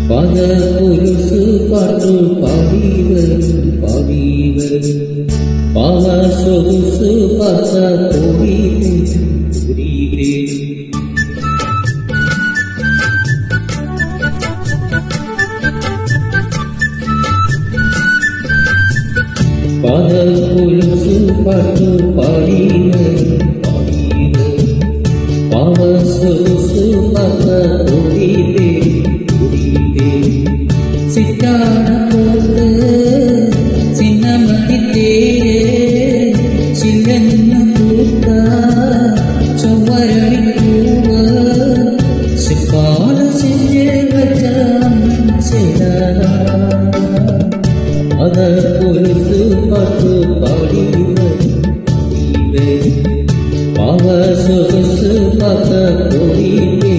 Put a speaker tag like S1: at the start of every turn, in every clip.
S1: പദപുരുഷു പാട്ടു പാടിവരും പാവസൊഗുസു പാസ പദപുരുഷു പാട്ടു പാടിവരും പാവസൊഗുസു പാസ சித்தான போது சின்னமணி தேரே சில்லென்ன பூத்தா செவ்வரளி பூவ சிப்பால செஞ்சு வச்சான் செய்தாரா அத பொருசு பார்த்து பாடிவே பாவ சொகுசு பார்த்த ஓடிவேன்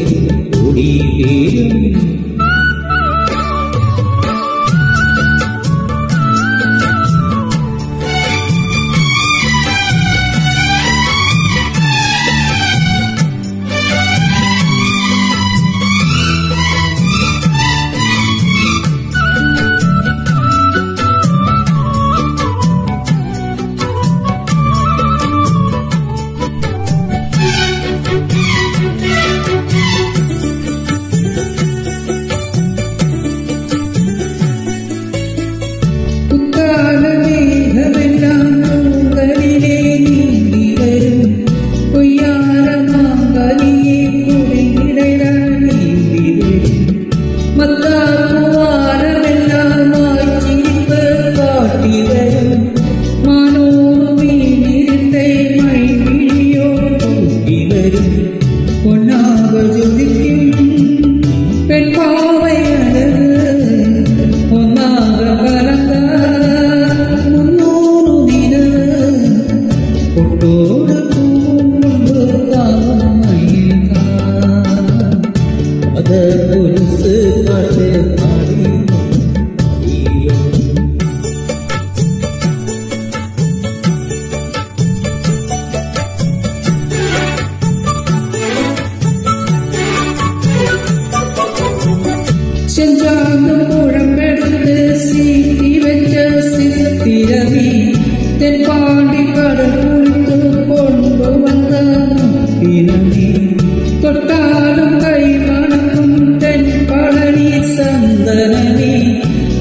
S1: செஞ்சாலும் குழம்பெடுத்து சீட்டி வச்ச சித்திரவி தென்பாண்டி கடல் குளித்து கொண்டு வந்த பிறவி தொட்டாலும் கை மணக்கும் தென்பழனி சந்தனமே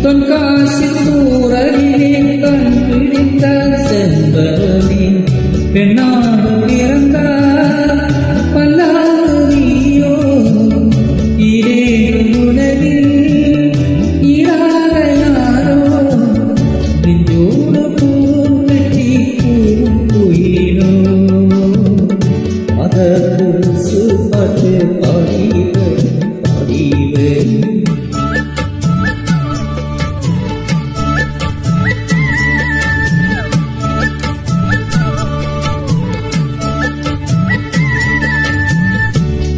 S1: தொன்காசி தூரலிலே கண் பிடித்த செம்பரமே பெண்ணாடு இறந்த பல்லாரிയോ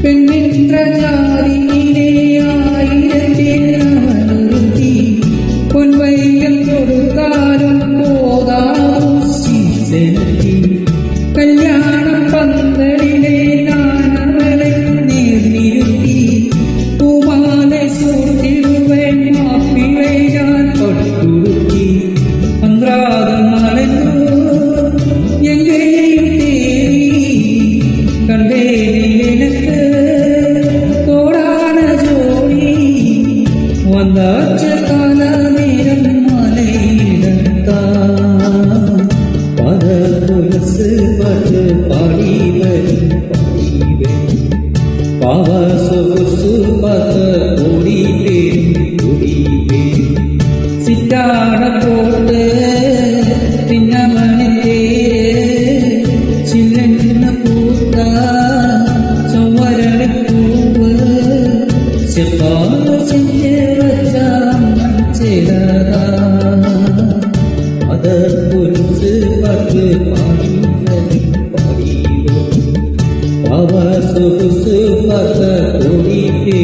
S1: പെണ്ണിன்ற ജാതിയിലെ ആയിരത്തി പൊൻവൈകൾ കൊടുക്കാനും പോതാവും ശീലത്തി കല്യാണം പന്തലിലെ നാനവളെ നേർന്നിരുത്തി പൂമാല സൂട്ടിടുവൻ മാപ്പിളെ ഞാൻ കൊടുത്തി അന്ത്രാതമലഞ്ഞു എങ്കെയും തേടി കണ്ടേ വந்தாച്ച കാലനേരം മലയിടത്താ പദപുരുഷു പാട്ട് പാടിവരും പാവസൊഗുസു പാത്ത് ഓടിവേ സിറ്റാട പോട്ട് തിന്നമണി തേര് ചില്ലെന്ന പൂത്ത ചൊവ്വരളി പൂവ് ചെപ്പാല செஞ்சு പദപുരുഷു പാട്ട് പാടിവരും പാവസൊഗുസു പാത്ത് ഓടിവേ